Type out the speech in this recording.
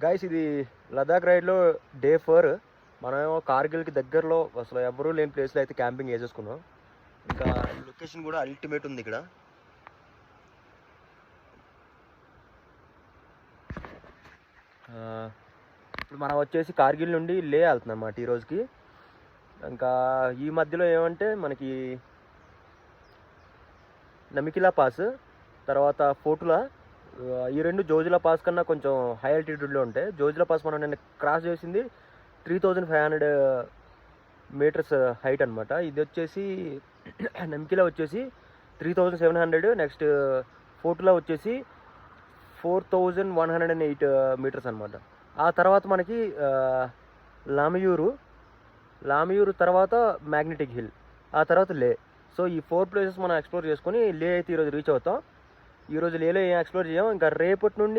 Guys ఇది Ladakh రైడ్లో day 4. మనమేమో కార్గిల్కి దగ్గరలో అసలు ఎవరూ లేని ప్లేస్లో అయితే క్యాంపింగ్ వేసేసుకున్నాం. ఇంకా లొకేషన్ కూడా అల్టిమేట్ ఉంది ఇక్కడ. ఇప్పుడు మనం వచ్చేసి కార్గిల్ నుండి లే వెళ్తున్నాం అన్నమాట ఈ రోజుకి. ఇంకా ఈ మధ్యలో ఏమంటే మనకి నమికిలా పాస్, తర్వాత ఫోటులా, ఈ రెండు జోజిలా పాస్ కన్నా కొంచెం హై ఆల్టిట్యూడ్లో ఉంటాయి. జోజిలా పాస్ మనం నిన్న క్రాస్ చేసింది 3500 మీటర్స్ హైట్ అనమాట. ఇది వచ్చేసి నమికిలా వచ్చేసి 3700, నెక్స్ట్ ఫోటులా వచ్చేసి 4108 మీటర్స్ అనమాట. ఆ తర్వాత మనకి లామయూరు తర్వాత మ్యాగ్నెటిక్ హిల్, ఆ తర్వాత లే. సో ఈ 4 ప్లేసెస్ మనం ఎక్స్ప్లోర్ చేసుకొని లే అయితే ఈరోజు రీచ్ అవుతాం. ఈరోజు లేలో ఏం ఎక్స్ప్లోర్ చేయం. ఇంకా రేపటి నుండి